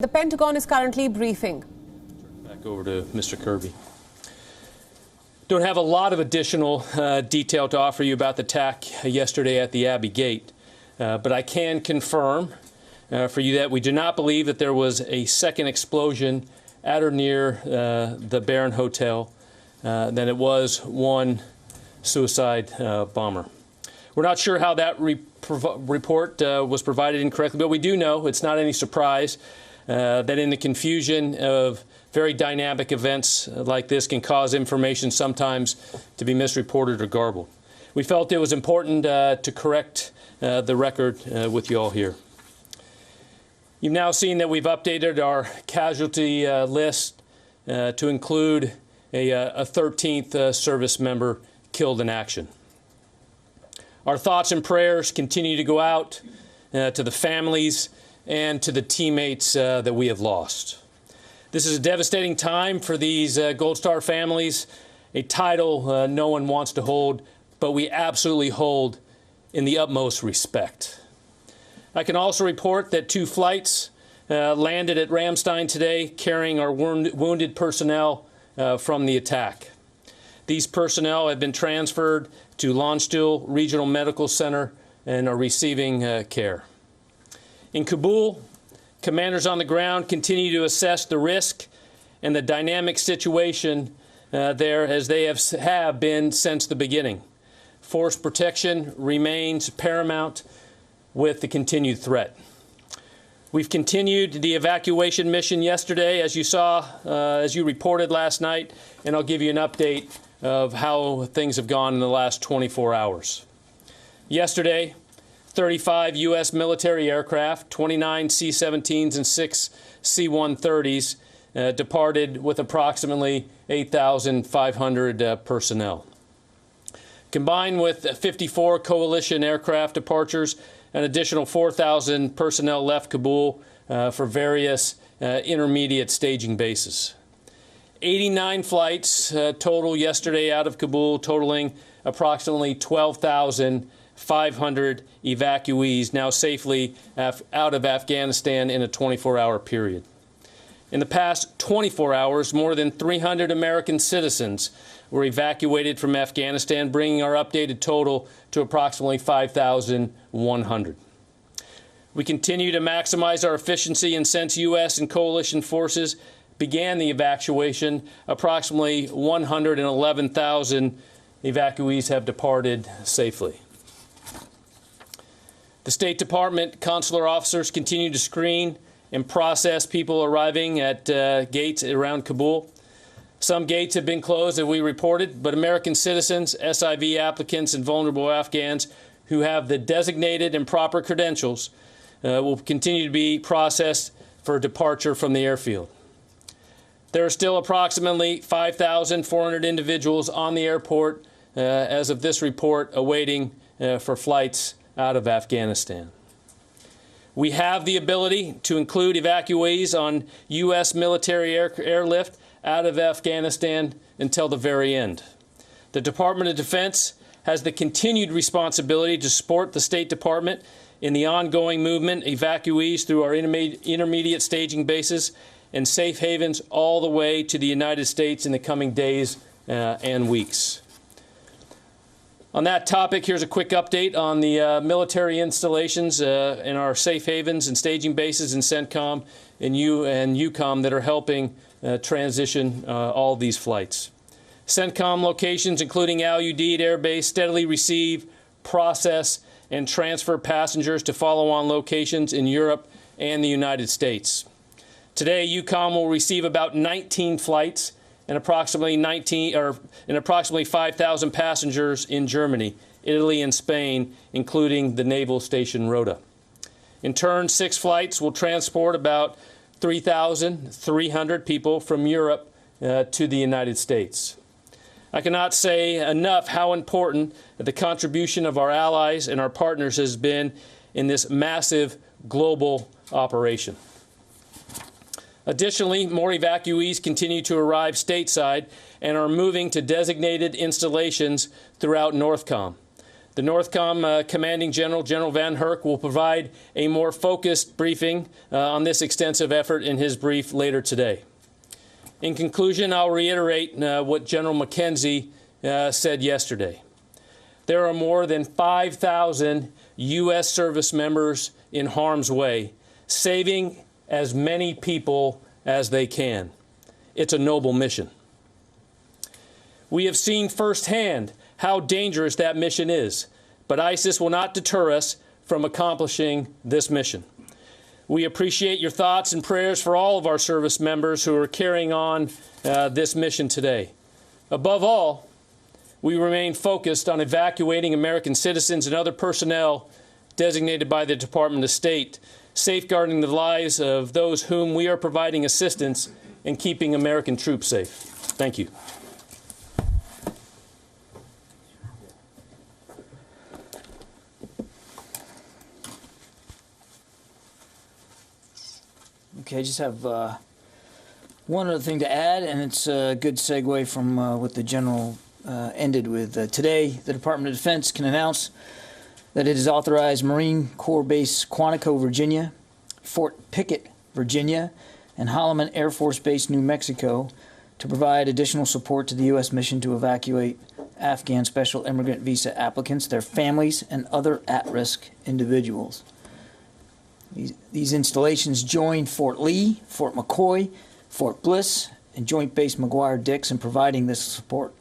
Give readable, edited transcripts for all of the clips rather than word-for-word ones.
The Pentagon is currently briefing. Back over to Mr. Kirby. Don't have a lot of additional detail to offer you about the attack yesterday at the Abbey Gate, but I can confirm for you that we do not believe that there was a second explosion at or near the Barron Hotel, that it was one suicide bomber. We're not sure how that report was provided incorrectly, but we do know it's not any surprise that in the confusion of very dynamic events like this can cause information sometimes to be misreported or garbled. We felt it was important to correct the record with you all here. You've now seen that we've updated our casualty list to include a 13th service member killed in action. Our thoughts and prayers continue to go out to the families and to the teammates that we have lost. This is a devastating time for these Gold Star families, a title no one wants to hold, but we absolutely hold in the utmost respect. I can also report that 2 flights landed at Ramstein today carrying our wounded personnel from the attack. These personnel have been transferred to Landstuhl Regional Medical Center and are receiving care. In Kabul, commanders on the ground continue to assess the risk and the dynamic situation there as they have been since the beginning. Force protection remains paramount with the continued threat. We've continued the evacuation mission yesterday, as you saw, as you reported last night, and I'll give you an update of how things have gone in the last 24 hours. Yesterday, 35 U.S. military aircraft, 29 C-17s and 6 C-130s departed with approximately 8,500 personnel. Combined with 54 coalition aircraft departures, an additional 4,000 personnel left Kabul for various intermediate staging bases. 89 flights total yesterday out of Kabul, totaling approximately 12,500 evacuees now safely out of Afghanistan in a 24-hour period. In the past 24 hours, more than 300 American citizens were evacuated from Afghanistan, bringing our updated total to approximately 5,100. We continue to maximize our efficiency, and since U.S. and coalition forces began the evacuation, approximately 111,000 evacuees have departed safely. The State Department consular officers continue to screen and process people arriving at gates around Kabul. Some gates have been closed, as we reported, but American citizens, SIV applicants, and vulnerable Afghans who have the designated and proper credentials will continue to be processed for departure from the airfield. There are still approximately 5,400 individuals on the airport as of this report awaiting for flights out of Afghanistan. We have the ability to include evacuees on U.S. military airlift out of Afghanistan until the very end. The Department of Defense has the continued responsibility to support the State Department in the ongoing movement of evacuees through our intermediate staging bases and safe havens all the way to the United States in the coming days and weeks. On that topic, here's a quick update on the military installations in our safe havens and staging bases in CENTCOM and EUCOM that are helping transition all these flights. CENTCOM locations, including Al Udeid Air Base, steadily receive, process, and transfer passengers to follow-on locations in Europe and the United States. Today, EUCOM will receive about 19 flights and approximately 5,000 passengers in Germany, Italy, and Spain, including the Naval Station Rota. In turn, 6 flights will transport about 3,300 people from Europe to the United States. I cannot say enough how important the contribution of our allies and our partners has been in this massive global operation. Additionally, more evacuees continue to arrive stateside and are moving to designated installations throughout NORTHCOM. The NORTHCOM Commanding General, General Van Herk, will provide a more focused briefing on this extensive effort in his brief later today. In conclusion, I'll reiterate what General McKenzie said yesterday. There are more than 5,000 U.S. service members in harm's way, saving as many people as they can. It's a noble mission. We have seen firsthand how dangerous that mission is, but ISIS will not deter us from accomplishing this mission. We appreciate your thoughts and prayers for all of our service members who are carrying on this mission today. Above all, we remain focused on evacuating American citizens and other personnel designated by the Department of State, safeguarding the lives of those whom we are providing assistance and keeping American troops safe. Thank you. Okay, I just have one other thing to add, and it's a good segue from what the General ended with. Today, the Department of Defense can announce that it has authorized Marine Corps Base Quantico, Virginia, Fort Pickett, Virginia, and Holloman Air Force Base, New Mexico, to provide additional support to the U.S. mission to evacuate Afghan special immigrant visa applicants, their families, and other at-risk individuals. These installations join Fort Lee, Fort McCoy, Fort Bliss, and Joint Base McGuire-Dix in providing this support.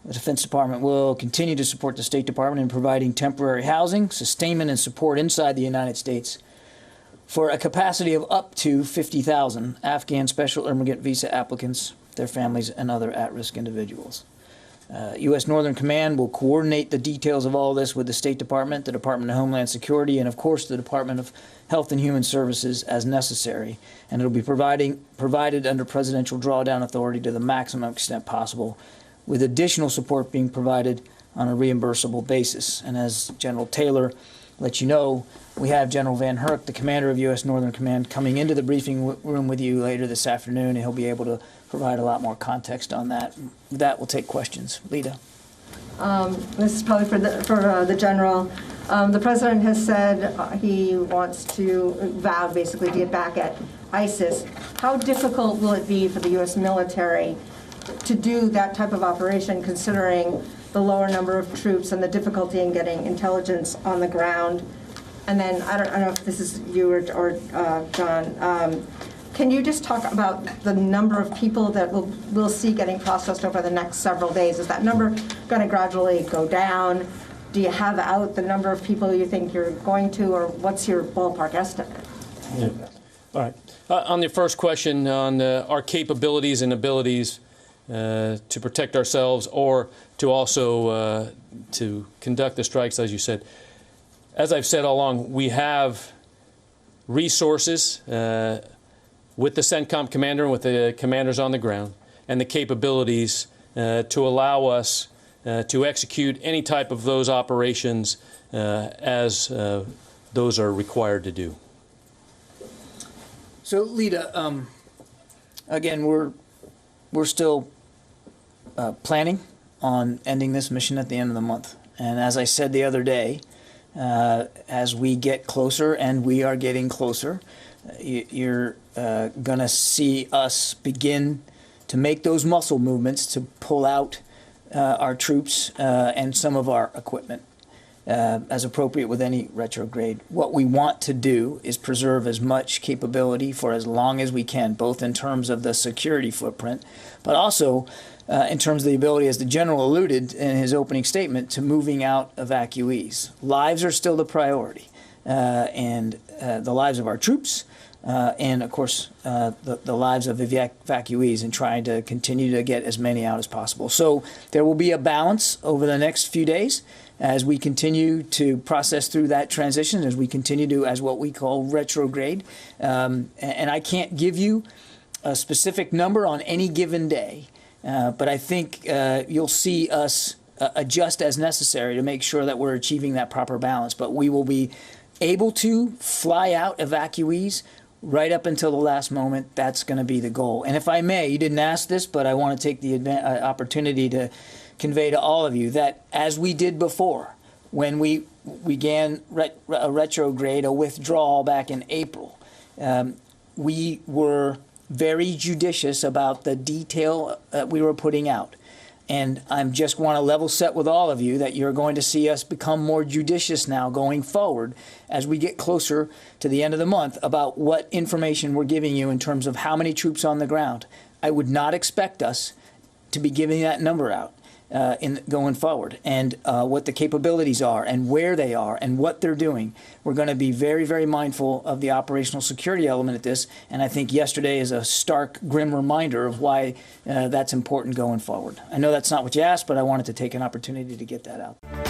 The Defense Department will continue to support the State Department in providing temporary housing, sustainment, and support inside the United States for a capacity of up to 50,000 Afghan special immigrant visa applicants, their families, and other at-risk individuals. U.S. Northern Command will coordinate the details of all this with the State Department, the Department of Homeland Security, and of course the Department of Health and Human Services as necessary. And it will be provided under presidential drawdown authority to the maximum extent possible, with additional support being provided on a reimbursable basis. And as General Taylor let you know, we have General Van Herk, the commander of U.S. Northern Command, coming into the briefing room with you later this afternoon, and he'll be able to provide a lot more context on that. With that, we'll take questions. Lita. This is probably for the general. The president has said he wants to vow basically to get back at ISIS. How difficult will it be for the U.S. military to do that type of operation, considering the lower number of troops and the difficulty in getting intelligence on the ground? And then, I don't know if this is you or John, can you just talk about the number of people that we'll see getting processed over the next several days? Is that number going to gradually go down? Do you have out the number of people you think you're going to, or what's your ballpark estimate? Yeah. All right. On the first question on our capabilities and abilities to protect ourselves, or to also to conduct the strikes, as you said. As I've said all along, we have resources with the CENTCOM commander and with the commanders on the ground, and the capabilities to allow us to execute any type of those operations as those are required to do. So, Lita, again, we're still planning on ending this mission at the end of the month. And as I said the other day, as we get closer, and we are getting closer, you're going to see us begin to make those muscle movements to pull out our troops and some of our equipment as appropriate with any retrograde. What we want to do is preserve as much capability for as long as we can, both in terms of the security footprint, but also in terms of the ability, as the general alluded in his opening statement, to moving out evacuees. Lives are still the priority, and the lives of our troops, and of course the lives of evacuees, and trying to continue to get as many out as possible. So there will be a balance over the next few days as we continue to process through that transition, as we continue to, as what we call, retrograde. And I can't give you a specific number on any given day, but I think you'll see us adjust as necessary to make sure that we're achieving that proper balance. But we will be able to fly out evacuees right up until the last moment. That's going to be the goal. And if I may, you didn't ask this, but I want to take the opportunity to convey to all of you that, as we did before, when we began a retrograde, a withdrawal back in April, we were very judicious about the detail that we were putting out. And I just want to level set with all of you that you're going to see us become more judicious now going forward as we get closer to the end of the month about what information we're giving you in terms of how many troops on the ground. I would not expect us to be giving that number out going forward, and what the capabilities are and where they are and what they're doing. We're going to be very, very mindful of the operational security element of this, and I think yesterday is a stark, grim reminder of why that's important going forward. I know that's not what you asked, but I wanted to take an opportunity to get that out.